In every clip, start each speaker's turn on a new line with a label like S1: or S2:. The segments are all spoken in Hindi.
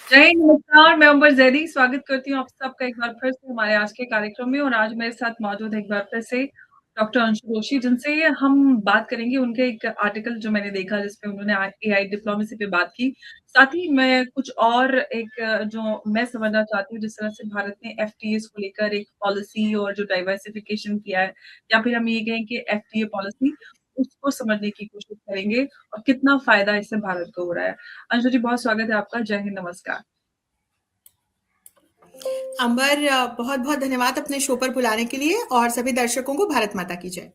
S1: जय नमस्कार, मैं अंबर ज़ैदी स्वागत करती हूँ आप सबका एक बार फिर से हमारे आज के कार्यक्रम में और आज मेरे साथ मौजूद है एक बार फिर से डॉक्टर अंशु जोशी जिनसे हम बात करेंगे उनके एक आर्टिकल जो मैंने देखा जिसमें उन्होंने एआई डिप्लोमेसी पे बात की। साथ ही मैं कुछ और एक जो मैं समझना चाहती हूँ जिस तरह से भारत ने एफटीएस को लेकर एक पॉलिसी और जो डाइवर्सिफिकेशन किया है या फिर हम ये कहें कि एफटीए पॉलिसी उसको समझने की कोशिश करेंगे और कितना फ़ायदा इससे भारत को हो रहा है। अंशु जी बहुत स्वागत है आपका। जय हिंद, नमस्कार।
S2: अंबर, बहुत-बहुत धन्यवाद अपने शो पर बुलाने के लिए और सभी दर्शकों को भारत माता की जय।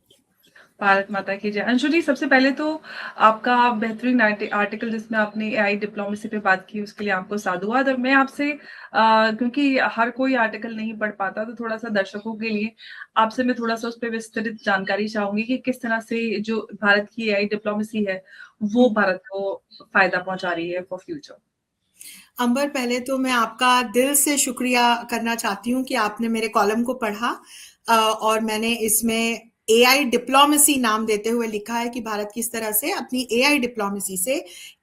S1: भारत माता की जय। अंशु जी सबसे पहले तो आपका बेहतरीन आर्टिकल जिसमें आपने एआई डिप्लोमेसी पे बात की उसके लिए आपको साधुवाद और मैं आपसे क्योंकि हर कोई आर्टिकल नहीं पढ़ पाता तो थोड़ा-सा दर्शकों के लिए आपसे मैं थोड़ा-सा उस पे विस्तृत जानकारी चाहूँगी कि किस तरह से जो भारत की एआई डिप्लोमेसी है, वो
S2: हुँ।
S1: भारत को फ़ायदा पहुँचा रही है फॉर फ्यूचर?
S2: अंबर, पहले तो मैं आपका दिल से शुक्रिया करना चाहती हूँ कि आपने मेरे कॉलम को पढ़ा और मैंने इसमें एआई डिप्लोमेसी नाम देते हुए लिखा है कि भारत किस तरह से अपनी एआई डिप्लोमेसी से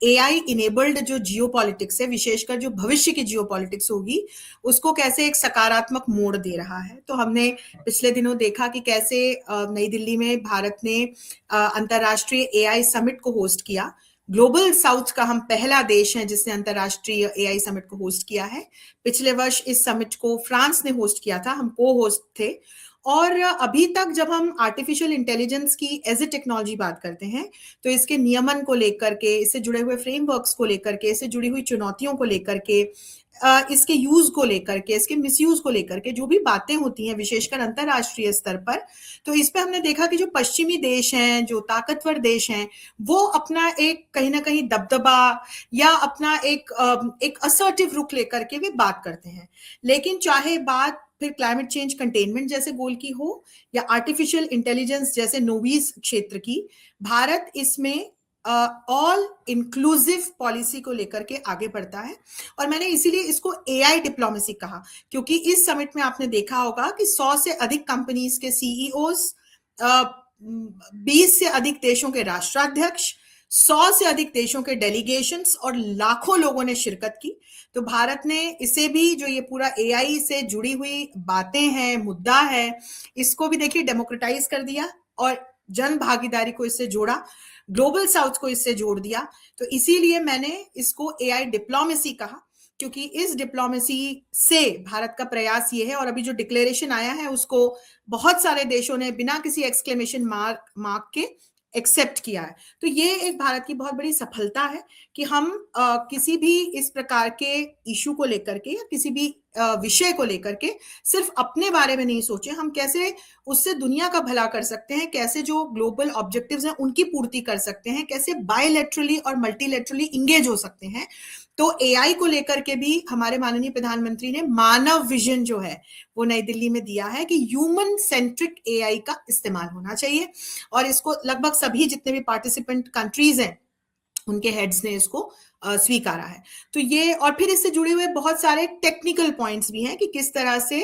S2: एआई इनेबल्ड जो जियोपॉलिटिक्स है, विशेषकर जो भविष्य की जियोपॉलिटिक्स होगी, उसको कैसे एक सकारात्मक मोड़ दे रहा है। तो हमने पिछले दिनों देखा कि कैसे नई दिल्ली में भारत ने अंतर्राष्ट्रीय एआई समिट को होस्ट किया। ग्लोबल साउथ का हम पहला देश हैं जिसने अंतर्राष्ट्रीय एआई समिट को होस्ट किया है। पिछले वर्ष इस समिट को फ्रांस ने होस्ट किया था, हम को होस्ट थे। और अभी तक जब हम आर्टिफिशियल इंटेलिजेंस की एज ए टेक्नोलॉजी बात करते हैं, तो इसके नियमन को लेकर के, इससे जुड़े हुए फ्रेमवर्क्स को लेकर के, इससे जुड़ी हुई चुनौतियों को लेकर के, इसके यूज को लेकर के, इसके मिसयूज को लेकर के जो भी बातें होती हैं, विशेषकर अंतर्राष्ट्रीय स्तर पर, तो इस पे हमने देखा कि जो पश्चिमी देश हैं, जो ताकतवर देश हैं, वो अपना एक कहीं ना कहीं दबदबा या अपना एक असर्टिव रुख लेकर के वे बात करते हैं। लेकिन चाहे बात फिर क्लाइमेट चेंज कंटेनमेंट जैसे गोल की हो या आर्टिफिशियल इंटेलिजेंस जैसे नोवीस क्षेत्र की, भारत इसमें ऑल इंक्लूसिव पॉलिसी को लेकर के आगे बढ़ता है। और मैंने इसीलिए इसको एआई डिप्लोमेसी कहा, क्योंकि इस समिट में आपने देखा होगा कि 100 से अधिक कंपनीज के सीईओज, 20 से अधिक देशों के राष्ट्राध्यक्ष, 100 से अधिक देशों के डेलीगेशंस और लाखों लोगों ने शिरकत की। तो भारत ने इसे भी, जो ये पूरा एआई से जुड़ी हुई बातें हैं, मुद्दा है, इसको भी देखिए डेमोक्रेटाइज कर दिया और जन भागीदारी को इससे जोड़ा, ग्लोबल साउथ को इससे जोड़ दिया। तो इसीलिए मैंने इसको एआई डिप्लोमेसी कहा, क्योंकि इस डिप्लोमेसी से भारत का प्रयास ये है, और अभी जो डिक्लेरेशन आया है उसको बहुत सारे देशों ने बिना किसी एक्सक्लेमेशन मार्क के एक्सेप्ट किया है। तो ये एक भारत की बहुत बड़ी सफलता है कि हम किसी भी इस प्रकार के इशू को लेकर के या किसी भी विषय को लेकर के सिर्फ अपने बारे में नहीं सोचे, हम कैसे उससे दुनिया का भला कर सकते हैं, कैसे जो ग्लोबल ऑब्जेक्टिव्स हैं उनकी पूर्ति कर सकते हैं, कैसे बायलैटरली और मल्टीलैटरली इंगेज हो सकते हैं। तो एआई को लेकर के भी हमारे माननीय प्रधानमंत्री ने मानव विजन जो है वो नई दिल्ली में दिया है कि ह्यूमन सेंट्रिक एआई का इस्तेमाल होना चाहिए, और इसको लगभग सभी जितने भी पार्टिसिपेंट कंट्रीज हैं उनके हेड्स ने इसको स्वीकारा है। तो ये, और फिर इससे जुड़े हुए बहुत सारे टेक्निकल पॉइंट्स भी हैं कि किस तरह से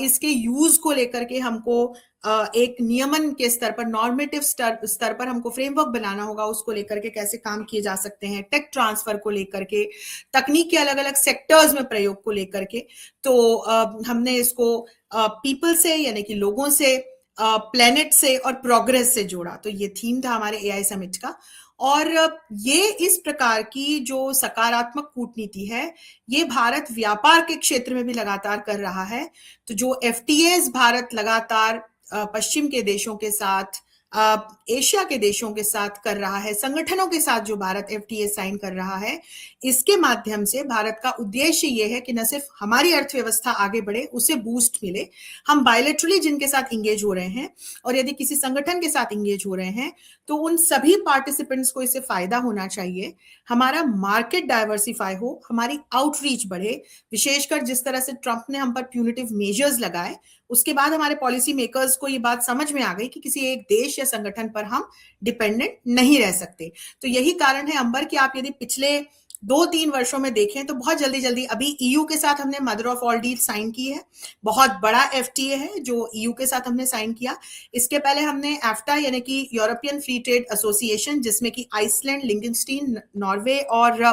S2: इसके यूज को लेकर के हमको एक नियमन के स्तर पर, नॉर्मेटिव स्तर पर हमको फ्रेमवर्क बनाना होगा, उसको लेकर के कैसे काम किए जा सकते हैं, टेक ट्रांसफर को लेकर के, तकनीक के अलग अलग सेक्टर्स में प्रयोग को लेकर के। तो हमने इसको पीपल से, यानी कि लोगों से, प्लेनेट से और प्रोग्रेस से जोड़ा। तो ये थीम था हमारे एआई समिट का। और ये इस प्रकार की जो सकारात्मक कूटनीति है, ये भारत व्यापार के क्षेत्र में भी लगातार कर रहा है। तो जो एफटीएस भारत लगातार पश्चिम के देशों के साथ, एशिया के देशों के साथ कर रहा है, संगठनों के साथ जो भारत एफटीए साइन कर रहा है, इसके माध्यम से भारत का उद्देश्य ये है कि न सिर्फ हमारी अर्थव्यवस्था आगे बढ़े, उसे बूस्ट मिले। हम बायलैटरली जिनके साथ इंगेज हो रहे हैं और यदि किसी संगठन के साथ इंगेज हो रहे हैं, तो उन सभी पार्टिसिपेंट्स को इससे फायदा होना चाहिए। हमारा मार्केट डाइवर्सिफाई हो, हमारी आउटरीच बढ़े, विशेषकर जिस तरह से ट्रंप ने हम पर प्यूनिटिव मेजर्स लगाए, उसके बाद हमारे पॉलिसी मेकर्स को ये बात समझ में आ गई कि किसी एक देश या संगठन पर हम डिपेंडेंट नहीं रह सकते। तो यही कारण है अंबर कि आप यदि पिछले 2-3 वर्षों में देखें तो बहुत जल्दी जल्दी, अभी ईयू के साथ हमने mother of all deal sign की है, बहुत बड़ा एफटीए है जो ईयू के साथ हमने साइन किया। इसके पहले हमने एफ्टा यानी कि यूरोपियन फ्री ट्रेड एसोसिएशन, जिसमें कि आइसलैंड, लिंगनस्टीन, नॉर्वे और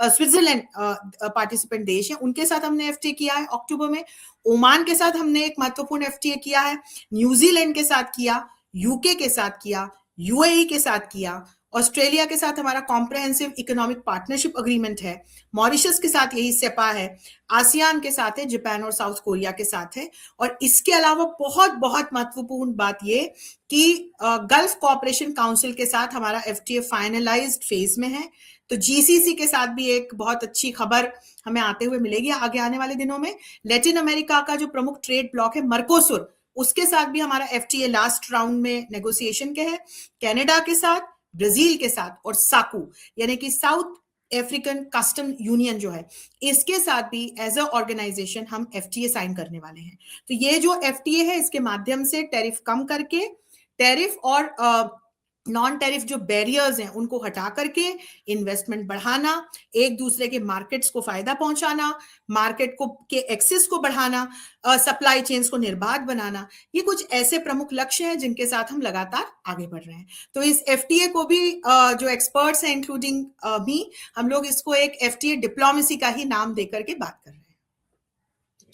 S2: स्विट्जरलैंड पार्टिसिपेंट देश हैं, उनके साथ हमने एफटीए किया है अक्टूबर में। ओमान के साथ हमने एक महत्वपूर्ण एफटीए किया है, न्यूजीलैंड के साथ किया, यूके के साथ किया, यूएई के साथ किया, ऑस्ट्रेलिया के साथ हमारा कॉम्प्रहेंसिव इकोनॉमिक पार्टनरशिप अग्रीमेंट है, मॉरिशस के साथ यही सेपा है, आसियान के साथ है, जापान और साउथ कोरिया के साथ है। और इसके अलावा बहुत बहुत महत्वपूर्ण बात ये कि गल्फ कोऑपरेशन काउंसिल के साथ हमारा एफटीए फाइनलाइज्ड फेज में है। तो जीसीसी के साथ भी एक बहुत अच्छी खबर हमें आते हुए मिलेगी आगे आने वाले दिनों में। लैटिन अमेरिका का जो प्रमुख ट्रेड ब्लॉक है मर्कोसुर, उसके साथ भी हमारा एफटीए लास्ट राउंड में नेगोशिएशन के है। कनाडा के साथ, ब्राजील के साथ और साकू यानी कि साउथ अफ्रीकन कस्टम यूनियन जो है, इसके साथ भी एज अ ऑर्गेनाइजेशन हम एफटीए साइन करने वाले हैं। तो ये जो एफटीए है, इसके माध्यम से टैरिफ कम करके, टैरिफ और नॉन टैरिफ जो बैरियर्स हैं उनको हटा करके इन्वेस्टमेंट बढ़ाना, एक दूसरे के मार्केट्स को फायदा पहुंचाना, मार्केट को के एक्सेस को बढ़ाना, सप्लाई चेन्स को निर्बाध बनाना, ये कुछ ऐसे प्रमुख लक्ष्य हैं जिनके साथ हम लगातार आगे बढ़ रहे हैं। तो इस एफटीए को भी जो एक्सपर्ट्स हैं इंक्लूडिंग भी, हम लोग इसको एक एफटीए डिप्लोमेसी का ही नाम देकर के बात कर रहे हैं।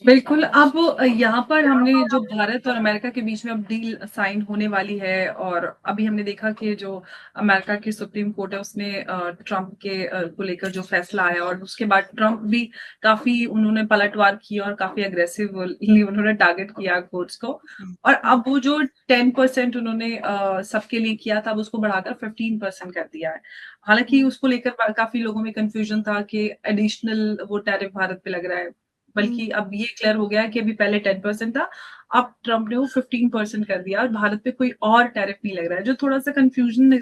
S1: बिल्कुल। अब यहाँ पर हमने जो भारत और अमेरिका के बीच में अब डील साइन होने वाली है, और अभी हमने देखा कि जो अमेरिका की सुप्रीम कोर्ट है उसने ट्रंप के को लेकर जो फैसला आया, और उसके बाद ट्रंप भी काफी उन्होंने पलटवार की और काफी अग्रेसिवली उन्होंने टारगेट किया कोर्ट्स को। और अब वो जो 10% उन्होंने सबके लिए किया था, अब उसको बढ़ाकर 15% कर दिया है। हालांकि उसको लेकर काफी लोगों में कंफ्यूजन था कि एडिशनल वो टैरिफ भारत पे लग रहा है, बल्कि अब ये क्लियर हो गया है कि अभी पहले 10% था, अब ट्रंप ने वो 15% कर दिया और भारत पे कोई और टैरिफ नहीं लग रहा है, जो थोड़ा सा कंफ्यूजन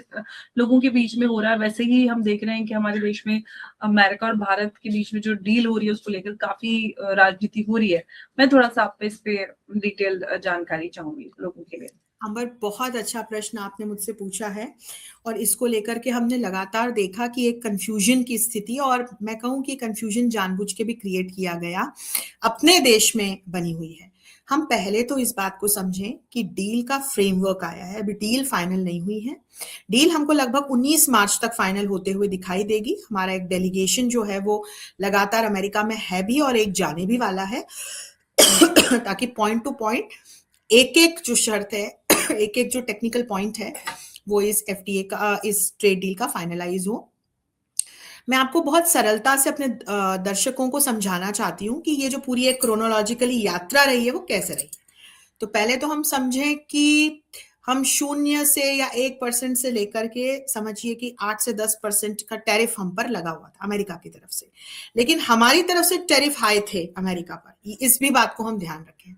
S1: लोगों के बीच में हो रहा है। वैसे ही हम देख रहे हैं कि हमारे देश में अमेरिका और भारत के बीच में जो डील हो रही है उसको लेकर काफी राजनीति हो रही है। मैं थोड़ा सा आप पे इस पे डिटेल जानकारी चाहूंगी लोगों के लिए।
S2: अंबर, बहुत अच्छा प्रश्न आपने मुझसे पूछा है, और इसको लेकर के हमने लगातार देखा कि एक कंफ्यूजन की स्थिति, और मैं कहूं कि कंफ्यूजन जानबूझ के भी क्रिएट किया गया, अपने देश में बनी हुई है। हम पहले तो इस बात को समझें कि डील का फ्रेमवर्क आया है, अभी डील फाइनल नहीं हुई है। डील हमको लगभग 19 मार्च तक फाइनल होते हुए दिखाई देगी। हमारा एक डेलीगेशन जो है वो लगातार अमेरिका में है भी, और एक जाने भी वाला है ताकि पॉइंट टू पॉइंट एक एक जो शर्त है, एक एक जो टेक्निकल पॉइंट है, वो इस एफटीए का, इस ट्रेड डील का फाइनलाइज हो। मैं आपको बहुत सरलता से अपने दर्शकों को समझाना चाहती हूँ कि ये जो पूरी एक क्रोनोलॉजिकली यात्रा रही है वो कैसे रही। तो पहले तो हम समझें कि हम 0 से या 1% से लेकर के समझिए कि 8 से 10% का टैरिफ हम पर लगा हुआ था अमेरिका की तरफ से, लेकिन हमारी तरफ से टैरिफ हाई थे अमेरिका पर, इस भी बात को हम ध्यान रखें।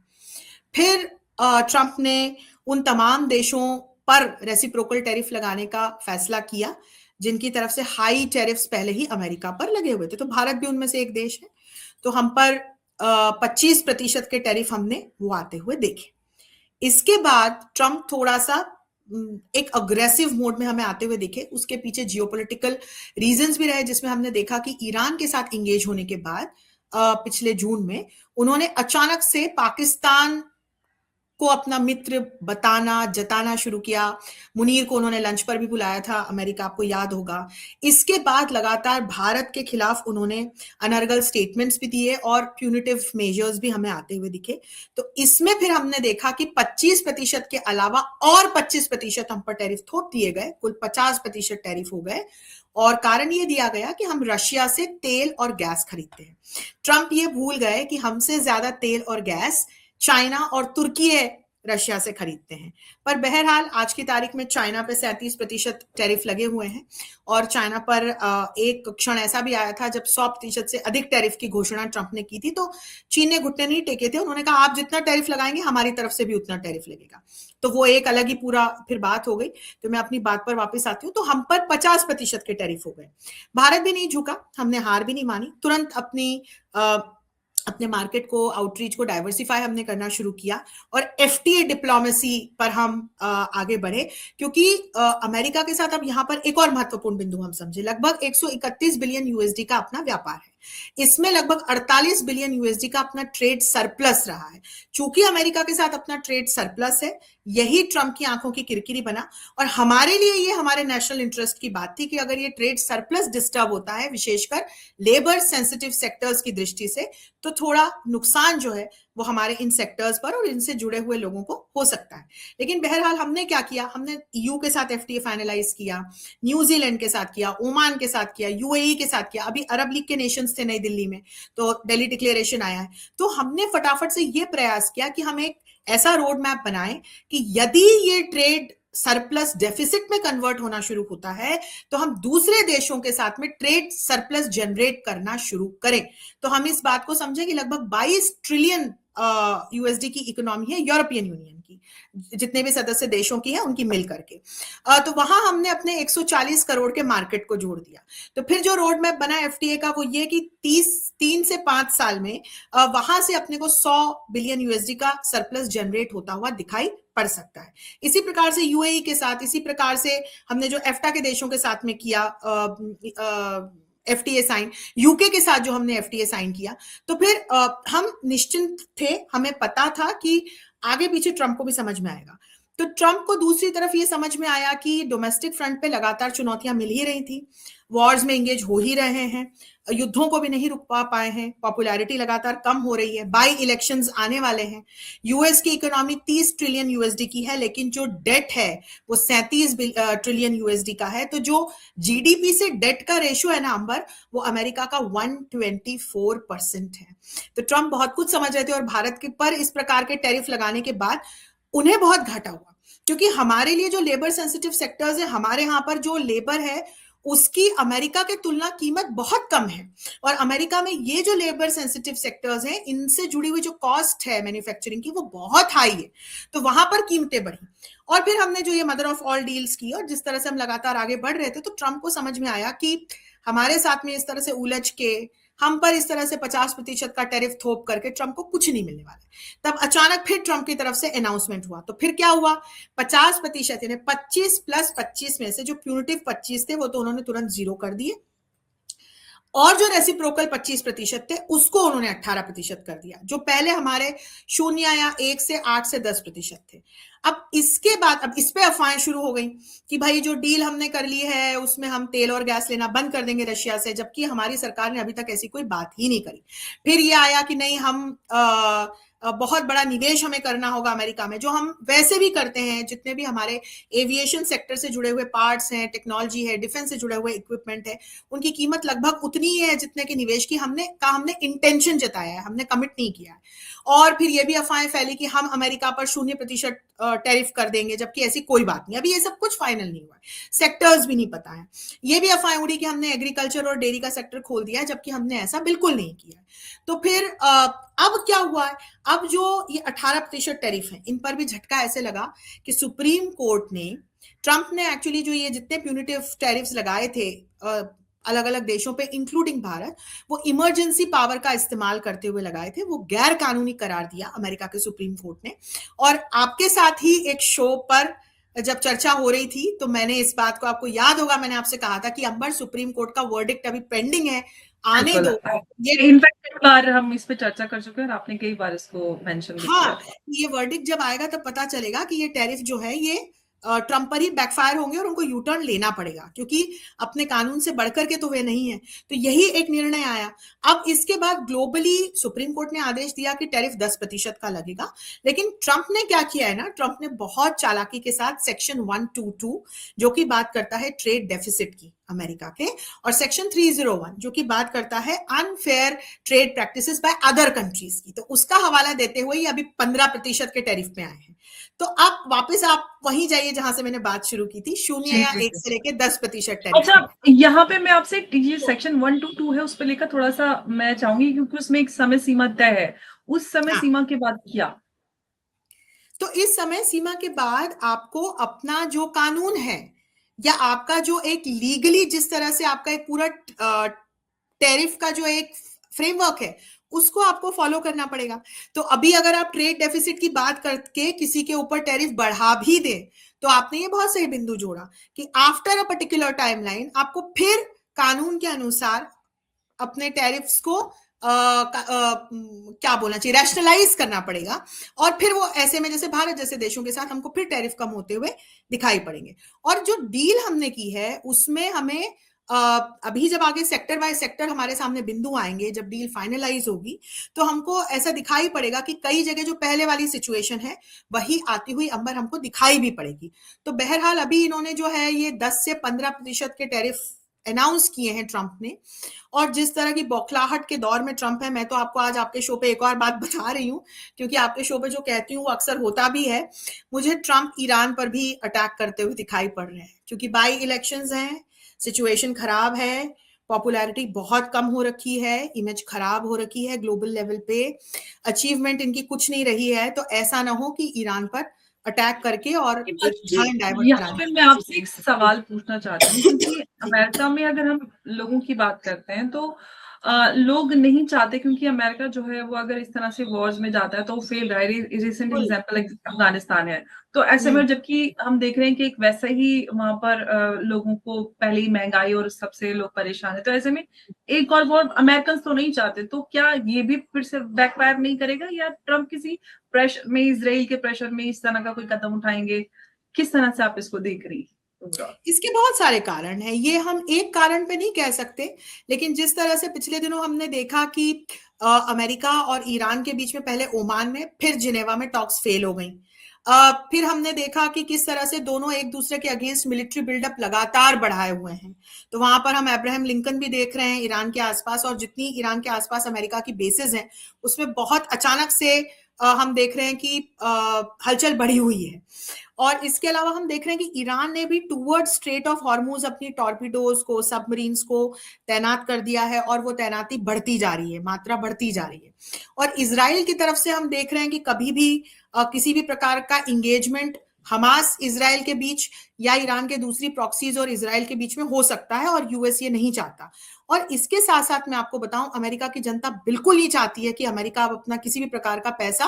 S2: फिर ट्रंप ने उन तमाम देशों पर रेसिप्रोकल टैरिफ लगाने का फैसला किया जिनकी तरफ से हाई टैरिफ्स पहले ही अमेरिका पर लगे हुए थे, तो भारत भी उनमें से एक देश है। तो हम पर 25% के टैरिफ हमने वो आते हुए देखे। इसके बाद ट्रंप थोड़ा सा एक अग्रेसिव मोड में हमें आते हुए दिखे। उसके पीछे जियोपॉलिटिकल रीजंस भी रहे, जिसमें हमने देखा कि ईरान के साथ इंगेज होने के बाद पिछले जून में उन्होंने अचानक से पाकिस्तान को अपना मित्र बताना, जताना शुरू किया। मुनीर को उन्होंने लंच पर भी बुलाया था अमेरिका, आपको याद होगा। इसके बाद लगातार भारत के खिलाफ उन्होंने अनर्गल स्टेटमेंट्स भी दिए और प्यूनिटिव मेजर्स भी हमें आते हुए दिखे। तो इसमें फिर हमने देखा कि 25% के अलावा और 25% हम पर टैरिफ थोप दिए गए, कुल 50% टैरिफ हो गए। और कारण ये दिया गया कि हम रशिया से तेल और गैस खरीदते हैं। ट्रंप ये भूल गए कि हमसे ज्यादा तेल और गैस चाइना और तुर्की रशिया से खरीदते हैं। पर बहरहाल आज की तारीख में चाइना पे 37% टैरिफ लगे हुए हैं, और चाइना पर एक क्षण ऐसा भी आया था जब 100% से अधिक टैरिफ की घोषणा ट्रंप ने की थी, तो चीन ने घुटने नहीं टेके थे। उन्होंने कहा आप जितना टैरिफ लगाएंगे हमारी तरफ से भी उतना टैरिफ लगेगा। तो वो एक अलग ही पूरा फिर बात हो गई। तो मैं अपनी बात पर वापस आती हूँ। तो हम पर 50% के टैरिफ हो गए। भारत भी नहीं झुका, हमने हार भी नहीं मानी, तुरंत अपनी अपने मार्केट को, आउटरीच को डाइवर्सिफाई हमने करना शुरू किया और एफटीए डिप्लोमेसी पर हम आगे बढ़े, क्योंकि अमेरिका के साथ अब यहाँ पर एक और महत्वपूर्ण बिंदु हम समझे, लगभग 131 बिलियन यूएसडी का अपना व्यापार है, इसमें लगभग 48 बिलियन यूएसडी का अपना ट्रेड सरप्लस रहा है। चूंकि अमेरिका के साथ अपना ट्रेड सरप्लस है, यही ट्रंप की आंखों की किरकिरी बना, और हमारे लिए ये हमारे नेशनल इंटरेस्ट की बात थी कि अगर ये ट्रेड सरप्लस डिस्टर्ब होता है, विशेषकर लेबर सेंसिटिव सेक्टर्स की दृष्टि से, तो थोड़ा नुकसान जो है वो हमारे इन सेक्टर्स पर और इनसे जुड़े हुए लोगों को हो सकता है। लेकिन बहरहाल हमने क्या किया, हमने ईयू के साथ एफटीए फाइनलाइज किया, न्यूजीलैंड के साथ किया, ओमान के साथ किया, यूएई के साथ किया, अभी अरब लीग के नेशंस थे नई दिल्ली में, तो दिल्ली डिक्लेरेशन आया है। तो हमने फटाफट से ये प्रयास किया कि हम एक ऐसा रोड मैप बनाएं कि यदि ये ट्रेड सरप्लस डेफिसिट में कन्वर्ट होना शुरू होता है, तो हम दूसरे देशों के साथ में ट्रेड सरप्लस जनरेट करना शुरू करें। तो हम इस बात को समझे कि लगभग 22 ट्रिलियन यूएसडी की इकोनॉमी है यूरोपियन यूनियन की, जितने भी सदस्य देशों की है उनकी मिल करके। तो वहां हमने अपने 140 करोड़ के मार्केट को जोड़ दिया। तो फिर जो रोड मैप बना एफटीए का वो ये कि 3 से 5 साल में वहां से अपने को 100 बिलियन यूएसडी का सरप्लस जनरेट होता हुआ दिखाई पड़ सकता है। इसी प्रकार से यूएई के साथ, इसी प्रकार से हमने जो एफ्टा के देशों के साथ में किया एफटीए साइन, यूके के साथ जो हमने एफटीए साइन किया, तो फिर हम निश्चिंत थे, हमें पता था कि आगे पीछे ट्रंप को भी समझ में आएगा। तो ट्रंप को दूसरी तरफ ये समझ में आया कि डोमेस्टिक फ्रंट पे लगातार चुनौतियां मिल ही रही थी, वॉर्स में एंगेज हो ही रहे हैं, युद्धों को भी नहीं रुक पाए हैं, पॉपुलैरिटी लगातार कम हो रही है, बाई इलेक्शंस आने वाले हैं, यूएस की इकोनॉमी 30 ट्रिलियन यूएसडी की है, लेकिन जो डेट है वो 37 ट्रिलियन यूएसडी का है। तो जो जीडीपी से डेट का रेशियो है ना अंबर, वो अमेरिका का 124% है। तो ट्रंप बहुत कुछ समझ रहे थे, और भारत के पर इस प्रकार के टैरिफ लगाने के बाद उन्हें बहुत घाटा हुआ, क्योंकि हमारे लिए जो लेबर सेंसिटिव सेक्टर्स है, हमारे यहाँ पर जो लेबर है उसकी अमेरिका के तुलना कीमत बहुत कम है, और अमेरिका में ये जो लेबर सेंसिटिव सेक्टर्स हैं, इनसे जुड़ी हुई जो कॉस्ट है मैन्युफैक्चरिंग की वो बहुत हाई है, तो वहां पर कीमतें बढ़ी। और फिर हमने जो ये मदर ऑफ ऑल डील्स की, और जिस तरह से हम लगातार आगे बढ़ रहे थे, तो ट्रंप को समझ में आया कि हमारे साथ में इस तरह से उलझ के, हम पर इस तरह से 50% का टैरिफ थोप करके ट्रंप को कुछ नहीं मिलने वाला है। तब अचानक फिर ट्रंप की तरफ से अनाउंसमेंट हुआ। तो फिर क्या हुआ, 50% यानी 25 प्लस 25 में से जो प्यूनिटिव 25 थे वो तो उन्होंने तुरंत जीरो कर दिए, और जो रेसिप्रोकल 25% थे उसको उन्होंने 18% कर दिया, जो पहले हमारे 0 या 1 से 8 से 10% थे। अब इसके बाद अब इस पे अफवाहें शुरू हो गई कि भाई जो डील हमने कर ली है उसमें हम तेल और गैस लेना बंद कर देंगे रशिया से, जबकि हमारी सरकार ने अभी तक ऐसी कोई बात ही नहीं करी। फिर ये आया कि नहीं, हम बहुत बड़ा निवेश हमें करना होगा अमेरिका में, जो हम वैसे भी करते हैं, जितने भी हमारे एविएशन सेक्टर से जुड़े हुए पार्ट्स हैं, टेक्नोलॉजी है, डिफेंस से जुड़े हुए इक्विपमेंट है, उनकी कीमत लगभग उतनी ही है जितने के निवेश की हमने इंटेंशन जताया है, हमने कमिट नहीं किया है। और फिर ये भी अफवाहें फैली कि हम अमेरिका पर 0% टैरिफ कर देंगे, जबकि ऐसी कोई बात नहीं, अभी ये सब कुछ फाइनल नहीं हुआ है, सेक्टर्स भी नहीं पता है। ये भी अफवाहें उड़ी कि हमने एग्रीकल्चर और डेयरी का सेक्टर खोल दिया है, जबकि हमने ऐसा बिल्कुल नहीं किया। तो फिर अब क्या हुआ है, अब जो ये 18% टैरिफ है, इन पर भी झटका ऐसे लगा कि सुप्रीम कोर्ट ने, ट्रंप ने एक्चुअली जो ये जितने प्यूनिटिव टैरिफ्स लगाए थे अलग अलग देशों पे इंक्लूडिंग भारत, वो इमरजेंसी पावर का इस्तेमाल करते हुए लगाए थे, वो गैर कानूनी करार दिया अमेरिका के सुप्रीम कोर्ट ने। और आपके साथ ही एक शो पर जब चर्चा हो रही थी, तो मैंने इस बात को, आपको याद होगा, मैंने आपसे कहा था कि अंबर सुप्रीम कोर्ट का वर्डिक्ट अभी पेंडिंग है, आने दो।
S1: ये इनफैक्ट कई बार हम इस पे चर्चा कर चुके हैं, और आपने कई बार इसको मेंशन भी किया।
S2: ये वर्डिक्ट जब आएगा तब पता चलेगा कि ये टैरिफ जो है ये ट्रंप पर ही बैकफायर होंगे, और उनको यू टर्न लेना पड़ेगा, क्योंकि अपने कानून से बढ़कर के तो वे नहीं है। तो यही एक निर्णय आया। अब इसके बाद ग्लोबली सुप्रीम कोर्ट ने आदेश दिया कि टैरिफ 10% का लगेगा, लेकिन ट्रंप ने क्या किया है ना, ट्रंप ने बहुत चालाकी के साथ सेक्शन 122 जो कि बात करता है ट्रेड डेफिसिट की अमेरिका के, और सेक्शन 301 जो कि बात करता है unfair trade practices by other countries की, तो उसका हवाला देते हुए अभी 15% के टैरिफ में आए हैं। तो अब वापस आप वहीं जाइए जहां से मैंने बात शुरू की थी, 0 या 1 से लेके 10% टैरिफ।
S1: अच्छा, यहाँ पे मैं आपसे ये सेक्शन 122 है, उस पर लेकर थोड़ा सा मैं चाहूंगी, क्योंकि उसमें एक समय सीमा तय है, उस समय सीमा के बाद क्या?
S2: तो इस समय सीमा के बाद आपको अपना जो कानून है, या आपका जो एक लीगली जिस तरह से आपका एक पूरा टैरिफ का जो एक फ्रेमवर्क है उसको आपको फॉलो करना पड़ेगा। तो अभी अगर आप ट्रेड डेफिसिट की बात करके किसी के ऊपर टैरिफ बढ़ा भी दे, तो आपने ये बहुत सही बिंदु जोड़ा कि आफ्टर अ पर्टिकुलर टाइमलाइन आपको फिर कानून के अनुसार अपने टैरिफ्स को क्या बोलना चाहिए, रैशनलाइज करना पड़ेगा। और फिर वो ऐसे में जैसे भारत जैसे देशों के साथ हमको फिर टैरिफ कम होते हुए दिखाई पड़ेंगे। और जो डील हमने की है उसमें हमें अभी जब आगे सेक्टर बाय सेक्टर हमारे सामने बिंदु आएंगे, जब डील फाइनलाइज होगी, तो हमको ऐसा दिखाई पड़ेगा कि कई जगह जो पहले वाली सिचुएशन है वही आती हुई अंबर हमको दिखाई भी पड़ेगी। तो बहरहाल अभी इन्होंने जो है ये 10 से 15% के टैरिफ अनाउंस किए हैं ट्रंप ने। और जिस तरह की बौखलाहट के दौर में ट्रंप है, मैं तो आपको आज आपके शो पे एक और बात बता रही हूँ, क्योंकि आपके शो पे जो कहती हूँ वो अक्सर होता भी है, मुझे ट्रंप ईरान पर भी अटैक करते हुए दिखाई पड़ रहे हैं, क्योंकि बाई इलेक्शंस हैं, सिचुएशन खराब है, पॉपुलैरिटी बहुत कम हो रखी है, इमेज खराब हो रखी है ग्लोबल लेवल पे, अचीवमेंट इनकी कुछ नहीं रही है। तो ऐसा ना हो कि ईरान पर अटैक करके और एक ध्यान डाइवर्ट करा
S1: यहाँ पे मैं
S2: दिया।
S1: आपसे एक सवाल पूछना चाहती हूँ, क्योंकि अमेरिका में अगर हम लोगों की बात करते हैं तो लोग नहीं चाहते, क्योंकि अमेरिका जो है वो अगर इस तरह से वॉर्स में जाता है तो वो फेल रहा है। रिसेंट एग्जांपल अफगानिस्तान है। तो ऐसे में जबकि हम देख रहे हैं कि एक वैसे ही वहां पर लोगों को पहले ही महंगाई और सबसे लोग परेशान है, तो ऐसे में एक और वॉर अमेरिकन तो नहीं चाहते। तो क्या ये भी फिर से बैकफायर नहीं करेगा, या ट्रम्प किसी प्रेशर में, इसराइल के प्रेशर में इस तरह का कोई कदम उठाएंगे? किस तरह से आप इसको देख रही हैं?
S2: इसके बहुत सारे कारण हैं, ये हम एक कारण पे नहीं कह सकते, लेकिन जिस तरह से पिछले दिनों हमने देखा कि अमेरिका और ईरान के बीच में पहले ओमान में, फिर जिनेवा में टॉक्स फेल हो गई। फिर हमने देखा कि किस तरह से दोनों एक दूसरे के अगेंस्ट मिलिट्री बिल्डअप लगातार बढ़ाए हुए हैं। तो वहां पर हम अब्राहम लिंकन भी देख रहे हैं ईरान के आसपास, और जितनी ईरान के आसपास अमेरिका की बेसेस हैं उसमें बहुत अचानक से हम देख रहे हैं कि हलचल बढ़ी हुई है। और इसके अलावा हम देख रहे हैं कि ईरान ने भी टूवर्ड स्ट्रेट ऑफ हॉर्मूज अपनी टॉर्पीडोज को, सबमरीन्स को तैनात कर दिया है, और वो तैनाती बढ़ती जा रही है, मात्रा बढ़ती जा रही है। और इजराइल की तरफ से हम देख रहे हैं कि कभी भी किसी भी प्रकार का इंगेजमेंट हमास इजराइल के बीच या ईरान के दूसरी प्रॉक्सीज और इजराइल के बीच में हो सकता है, और यूएस ये नहीं चाहता। और इसके साथ साथ मैं आपको बताऊं, अमेरिका की जनता बिल्कुल नहीं चाहती है कि अमेरिका अब अपना किसी भी प्रकार का पैसा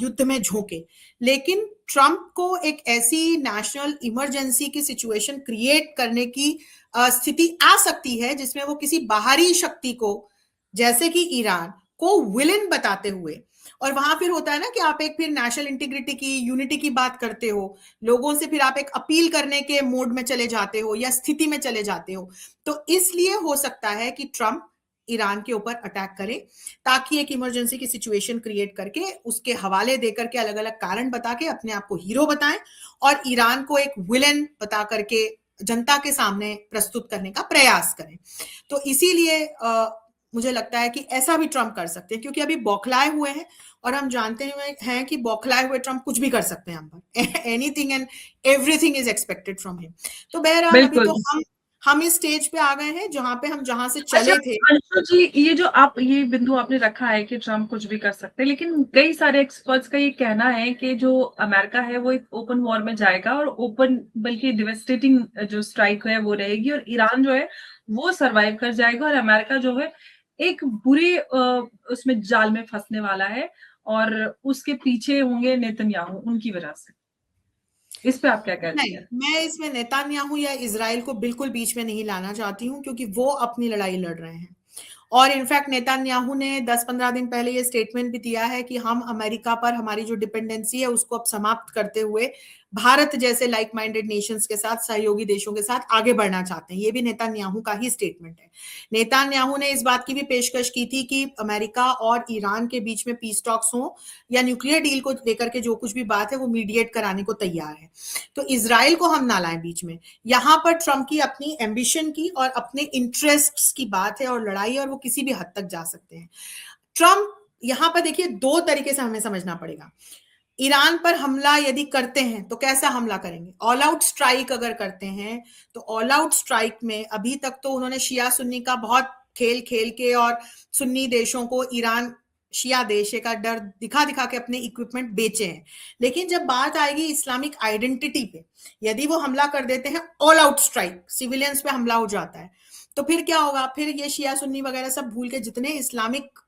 S2: युद्ध में झोंके। लेकिन ट्रंप को एक ऐसी नेशनल इमरजेंसी की सिचुएशन क्रिएट करने की स्थिति आ सकती है जिसमें वो किसी बाहरी शक्ति को, जैसे कि ईरान को, विलन बताते हुए, और वहां फिर होता है ना कि आप एक फिर नेशनल इंटीग्रिटी की, यूनिटी की बात करते हो, लोगों से फिर आप एक अपील करने के मोड में चले जाते हो या स्थिति में चले जाते हो। तो इसलिए हो सकता है कि ट्रंप ईरान के ऊपर अटैक करे, ताकि एक इमरजेंसी की सिचुएशन क्रिएट करके उसके हवाले देकर के, अलग अलग कारण बता के अपने आप को हीरो बताएं, और ईरान को एक विलन बता करके जनता के सामने प्रस्तुत करने का प्रयास करें। तो इसीलिए मुझे लगता है कि ऐसा भी ट्रंप कर सकते हैं, क्योंकि अभी बौखलाए हुए हैं, और हम जानते हैं कि बौखलाए हुए ट्रंप कुछ भी कर सकते हैं हम पर। Anything and everything is expected from him. तो बहरहाल अभी तो हम इस स्टेज पे आ गए हैं जहां से चले थे।
S1: अंशु जी, ये जो आप ये बिंदु आपने रखा है कि ट्रम्प कुछ भी कर सकते हैं, लेकिन कई सारे एक्सपर्ट्स का ये कहना है कि जो अमेरिका है वो एक ओपन वॉर में जाएगा, और ओपन बल्कि डिवेस्टेटिंग जो स्ट्राइक है वो रहेगी, और ईरान जो है वो सरवाइव कर जाएगा, और अमेरिका जो है एक बुरी उसमें जाल में फंसने वाला है, और उसके पीछे होंगे नेतन्याहू उनकी वजह से। इस पे आप क्या कहती
S2: नहीं,
S1: हैं?
S2: मैं इसमें नेतान्याहू या इजराइल को बिल्कुल बीच में नहीं लाना चाहती हूँ, क्योंकि वो अपनी लड़ाई लड़ रहे हैं। और इनफैक्ट नेतान्याहू ने 10-15 दिन पहले ये स्टेटमेंट भी दिया है कि हम अमेरिका पर हमारी जो डिपेंडेंसी है उसको अब समाप्त करते हुए भारत जैसे लाइक माइंडेड नेशंस के साथ, सहयोगी देशों के साथ आगे बढ़ना चाहते हैं। ये भी नेतान्याहू का ही स्टेटमेंट है। नेतान्याहू ने इस बात की भी पेशकश की थी कि अमेरिका और ईरान के बीच में पीस टॉक्स हो या न्यूक्लियर डील को लेकर के जो कुछ भी बात है वो मीडिएट कराने को तैयार है। तो इजराइल को हम ना लाएं बीच में। यहाँ पर ट्रंप की अपनी एम्बिशन की और अपने इंटरेस्ट्स की बात है, और लड़ाई, और वो किसी भी हद तक जा सकते हैं। ट्रंप यहाँ पर देखिए, दो तरीके से हमें समझना पड़ेगा। ईरान पर हमला यदि करते हैं तो कैसा हमला करेंगे? ऑल आउट स्ट्राइक अगर करते हैं तो ऑल आउट स्ट्राइक में अभी तक तो उन्होंने शिया सुन्नी का बहुत खेल खेल के और सुन्नी देशों को ईरान शिया देश का डर दिखा दिखा के अपने इक्विपमेंट बेचे हैं। लेकिन जब बात आएगी इस्लामिक आइडेंटिटी पे, यदि वो हमला कर देते हैं, ऑल आउट स्ट्राइक, सिविलियंस पे हमला हो जाता है, तो फिर क्या होगा, फिर ये शिया सुन्नी वगैरह सब भूल के जितने इस्लामिक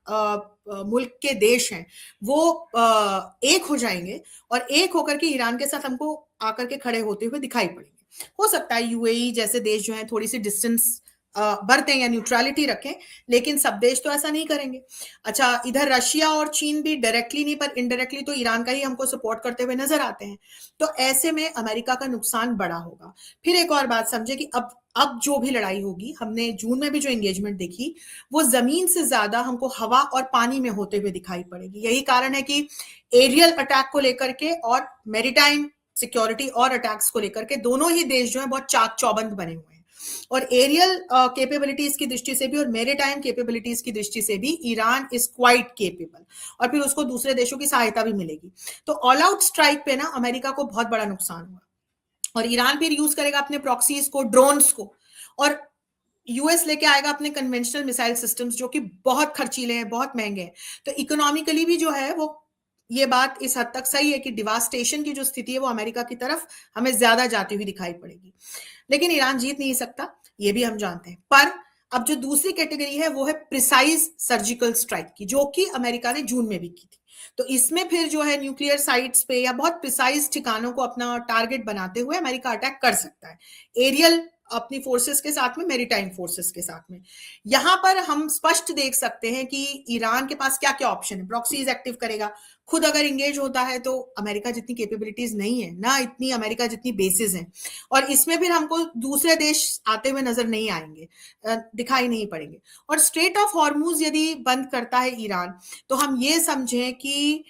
S2: मुल्क के देश हैं वो एक हो जाएंगे और एक होकर के ईरान के साथ हमको आकर के खड़े होते हुए दिखाई पड़ेंगे। हो सकता है यूएई जैसे देश जो है थोड़ी सी डिस्टेंस बरतें या न्यूट्रलिटी रखें, लेकिन सब देश तो ऐसा नहीं करेंगे। अच्छा, इधर रशिया और चीन भी डायरेक्टली नहीं पर इनडायरेक्टली तो ईरान का ही हमको सपोर्ट करते हुए नजर आते हैं। तो ऐसे में अमेरिका का नुकसान बड़ा होगा। फिर एक और बात समझे कि अब जो भी लड़ाई होगी, हमने जून में भी जो एंगेजमेंट देखी, वो जमीन से ज्यादा हमको हवा और पानी में होते हुए दिखाई पड़ेगी। यही कारण है कि एरियल अटैक को लेकर के और मैरीटाइम सिक्योरिटी और अटैक्स को लेकर के दोनों ही देश जो है बहुत चाक चौबंद बने हुए हैं। और एरियल कैपेबिलिटीज की दृष्टि से भी और मेरीटाइम कैपेबिलिटीज की दृष्टि से भी ईरान इज क्वाइट केपेबल, और फिर उसको दूसरे देशों की सहायता भी मिलेगी। तो ऑल आउट स्ट्राइक पे ना अमेरिका को बहुत बड़ा नुकसान हुआ, और ईरान फिर यूज करेगा अपने प्रॉक्सीज को, ड्रोन्स को, और यूएस लेके आएगा अपने कन्वेंशनल मिसाइल सिस्टम्स जो कि बहुत खर्चीले हैं, बहुत महंगे हैं। तो इकोनॉमिकली भी जो है वो ये बात इस हद तक सही है कि डिवास्टेशन की जो स्थिति है वो अमेरिका की तरफ हमें ज्यादा जाती हुई दिखाई पड़ेगी। लेकिन ईरान जीत नहीं सकता, ये भी हम जानते हैं। पर अब जो दूसरी कैटेगरी है वो है प्रिसाइज सर्जिकल स्ट्राइक की, जो कि अमेरिका ने जून में भी की थी। तो इसमें फिर जो है न्यूक्लियर साइट्स पे या बहुत प्रिसाइज ठिकानों को अपना टारगेट बनाते हुए अमेरिका अटैक कर सकता है, एरियल अपनी फोर्सेस के साथ में, मेरीटाइम फोर्सेस के साथ में। यहां पर हम स्पष्ट देख सकते हैं कि ईरान के पास क्या क्या ऑप्शन है। प्रॉक्सीज एक्टिव करेगा, खुद अगर इंगेज होता है तो अमेरिका जितनी कैपेबिलिटीज नहीं है ना, इतनी अमेरिका जितनी बेसिस हैं, और इसमें फिर हमको दूसरे देश आते हुए नजर नहीं आएंगे, दिखाई नहीं पड़ेंगे। और स्ट्रेट ऑफ हॉर्मूज यदि बंद करता है ईरान, तो हम ये समझें कि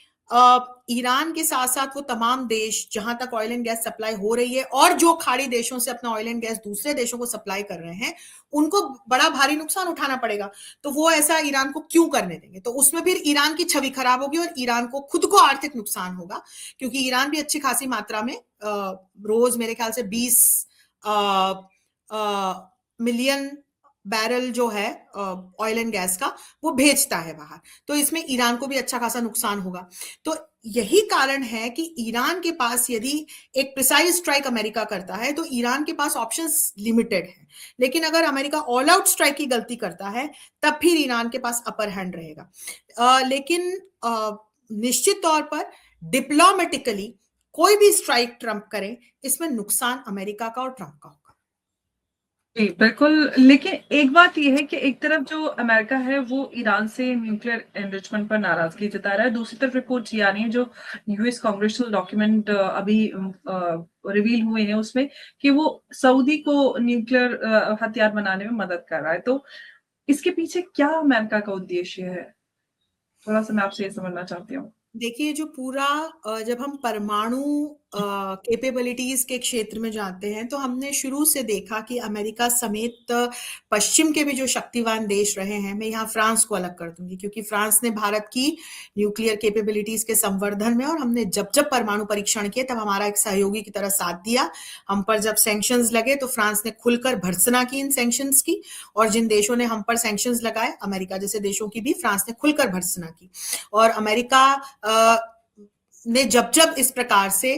S2: ईरान के साथ साथ वो तमाम देश जहां तक ऑयल एंड गैस सप्लाई हो रही है और जो खाड़ी देशों से अपना ऑयल एंड गैस दूसरे देशों को सप्लाई कर रहे हैं, उनको बड़ा भारी नुकसान उठाना पड़ेगा। तो वो ऐसा ईरान को क्यों करने देंगे? तो उसमें फिर ईरान की छवि खराब होगी और ईरान को खुद को आर्थिक नुकसान होगा, क्योंकि ईरान भी अच्छी खासी मात्रा में रोज मेरे ख्याल से 20 मिलियन बैरल जो है ऑयल एंड गैस का वो भेजता है बाहर। तो इसमें ईरान को भी अच्छा खासा नुकसान होगा। तो यही कारण है कि ईरान के पास यदि एक प्रिसाइज स्ट्राइक अमेरिका करता है तो ईरान के पास ऑप्शंस लिमिटेड है। लेकिन अगर अमेरिका ऑल आउट स्ट्राइक की गलती करता है तब फिर ईरान के पास अपर हैंड रहेगा। लेकिन निश्चित तौर पर डिप्लोमेटिकली कोई भी स्ट्राइक ट्रंप करे, इसमें नुकसान अमेरिका का और ट्रंप का होगा।
S1: जी, बिल्कुल। लेकिन एक बात ये है कि एक तरफ जो अमेरिका है वो ईरान से न्यूक्लियर एनरिचमेंट पर नाराजगी जता रहा है, दूसरी तरफ रिपोर्ट ये आ रही है जो यूएस कांग्रेसुअल डॉक्यूमेंट अभी रिवील हुए हैं उसमें कि वो सऊदी को न्यूक्लियर हथियार बनाने में मदद कर रहा है। तो इसके पीछे क्या अमेरिका का उद्देश्य है? थोड़ा सा मैं आपसे ये समझना चाहती हूँ।
S2: देखिए, जो पूरा जब हम परमाणु कैपेबिलिटीज के क्षेत्र में जाते हैं तो हमने शुरू से देखा कि अमेरिका समेत पश्चिम के भी जो शक्तिवान देश रहे हैं, मैं यहाँ फ्रांस को अलग कर दूंगी क्योंकि फ्रांस ने भारत की न्यूक्लियर कैपेबिलिटीज के संवर्धन में, और हमने जब जब परमाणु परीक्षण किए तब हमारा एक सहयोगी की तरह साथ दिया। हम पर जब सैंक्शंस लगे तो फ्रांस ने खुलकर भर्त्सना की इन सैंक्शंस की, और जिन देशों ने हम पर सैंक्शंस लगाए, अमेरिका जैसे देशों की भी फ्रांस ने खुलकर भर्त्सना की। और अमेरिका ने जब जब इस प्रकार से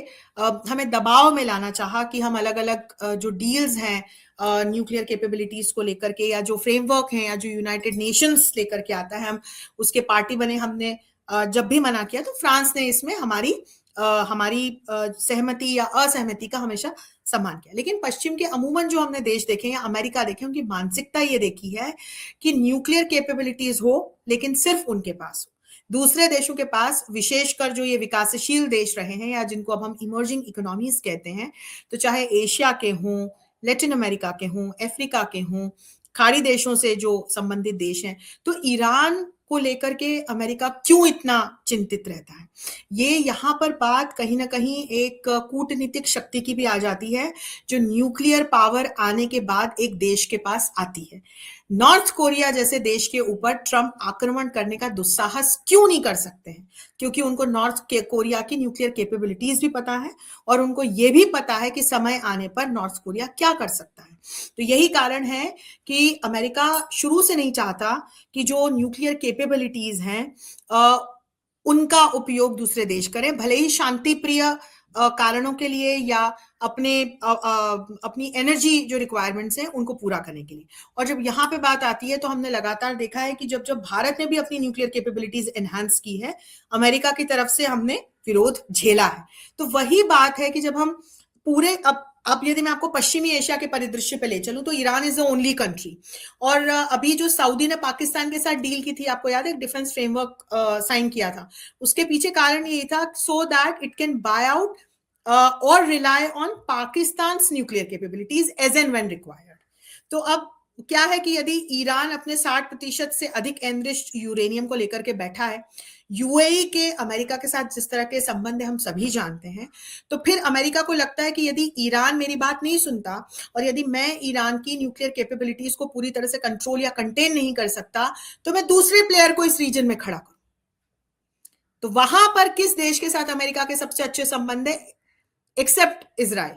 S2: हमें दबाव में लाना चाहा कि हम अलग अलग जो डील्स हैं न्यूक्लियर कैपेबिलिटीज को लेकर के, या जो फ्रेमवर्क हैं, या जो यूनाइटेड नेशंस लेकर के आता है, हम उसके पार्टी बने, हमने जब भी मना किया तो फ्रांस ने इसमें हमारी सहमति या असहमति का हमेशा सम्मान किया। लेकिन पश्चिम के अमूमन जो हमने देश देखे या अमेरिका देखे, उनकी मानसिकता ये देखी है कि न्यूक्लियर कैपेबिलिटीज हो लेकिन सिर्फ उनके पास हो, दूसरे देशों के पास, विशेषकर जो ये विकासशील देश रहे हैं या जिनको अब हम इमर्जिंग इकोनॉमीज कहते हैं, तो चाहे एशिया के हों, लैटिन अमेरिका के हों, अफ्रीका के हों, खाड़ी देशों से जो संबंधित देश हैं, तो ईरान को लेकर के अमेरिका क्यों इतना चिंतित रहता है? ये यहाँ पर बात कहीं ना कहीं एक कूटनीतिक शक्ति की भी आ जाती है जो न्यूक्लियर पावर आने के बाद एक देश के पास आती है। नॉर्थ कोरिया जैसे देश के ऊपर ट्रंप आक्रमण करने का दुस्साहस क्यों नहीं कर सकते हैं? क्योंकि उनको नॉर्थ कोरिया की न्यूक्लियर कैपेबिलिटीज भी पता है और उनको ये भी पता है कि समय आने पर नॉर्थ कोरिया क्या कर सकता है। तो यही कारण है कि अमेरिका शुरू से नहीं चाहता कि जो न्यूक्लियर कैपेबिलिटीज हैं उनका उपयोग दूसरे देश करें। भले ही शांति प्रिय कारणों के लिए या अपनी एनर्जी जो रिक्वायरमेंट्स हैं उनको पूरा करने के लिए। और जब यहाँ पे बात आती है तो हमने लगातार देखा है कि जब जब भारत ने भी अपनी न्यूक्लियर कैपेबिलिटीज एनहांस की है, अमेरिका की तरफ से हमने विरोध झेला है। तो वही बात है कि जब हम पूरे अब यदि मैं आपको पश्चिमी एशिया के परिदृश्य पे ले चलूं तो Iran is the only country. और अभी जो सऊदी ने पाकिस्तान के साथ डील की थी, आपको याद है, डिफेंस फ्रेमवर्क साइन किया था, उसके पीछे कारण यही था so that it can buy out और rely on Pakistan nuclear capabilities as and when required. तो अब क्या है कि यदि ईरान अपने 60% से अधिक एनरिच्ड यूरेनियम को लेकर के बैठा है, यूएई के अमेरिका के साथ जिस तरह के संबंध है हम सभी जानते हैं, तो फिर अमेरिका को लगता है कि यदि ईरान मेरी बात नहीं सुनता और यदि मैं ईरान की न्यूक्लियर कैपेबिलिटीज को पूरी तरह से कंट्रोल या कंटेन नहीं कर सकता, तो मैं दूसरे प्लेयर को इस रीजन में खड़ा करूं। तो वहां पर किस देश के साथ अमेरिका के सबसे अच्छे संबंध है एक्सेप्ट इजराइल?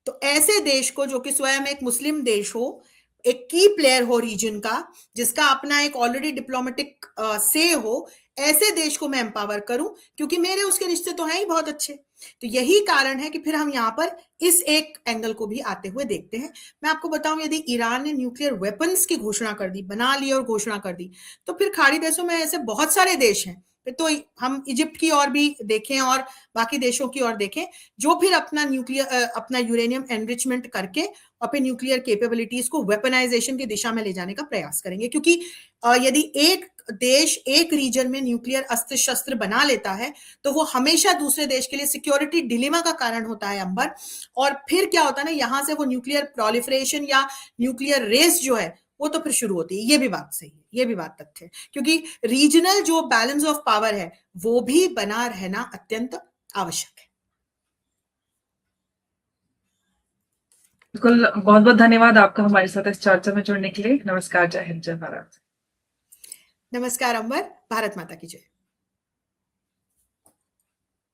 S2: तो ऐसे देश को, जो कि स्वयं एक मुस्लिम देश हो, एक की प्लेयर हो रीजन का, जिसका अपना एक ऑलरेडी डिप्लोमेटिक से हो, ऐसे देश को मैं एम्पावर करूं, क्योंकि मेरे उसके रिश्ते तो हैं ही बहुत अच्छे। तो यही कारण है कि फिर हम यहां पर इस एक एंगल को भी आते हुए देखते हैं। मैं आपको बताऊं, यदि ईरान ने न्यूक्लियर वेपन्स की घोषणा कर दी, बना ली और घोषणा कर दी, तो फिर खाड़ी देशों में ऐसे बहुत सारे देश हैं, तो हम इजिप्ट की ओर भी देखें और बाकी देशों की ओर देखें, जो फिर अपना यूरेनियम एनरिचमेंट करके अपने न्यूक्लियर कैपेबिलिटीज को वेपनाइजेशन की दिशा में ले जाने का प्रयास करेंगे। क्योंकि यदि एक देश एक रीजन में न्यूक्लियर अस्त्र शस्त्र बना लेता है, तो वो हमेशा दूसरे देश के लिए सिक्योरिटी डिलेमा का कारण होता है, अंबर। और फिर क्या होता है ना, यहां से वो न्यूक्लियर प्रोलिफरेशन या न्यूक्लियर रेस जो है वो तो फिर शुरू होती है। ये भी बात सही है, ये भी बात तथ्य है, क्योंकि रीजनल जो बैलेंस ऑफ पावर है वो भी बना रहना अत्यंत आवश्यक है।
S1: बिल्कुल, बहुत बहुत धन्यवाद आपका हमारे साथ इस चर्चा में जुड़ने के लिए। नमस्कार, जय हिंद, जय भारत।
S2: नमस्कार अंबर, भारत माता की जय।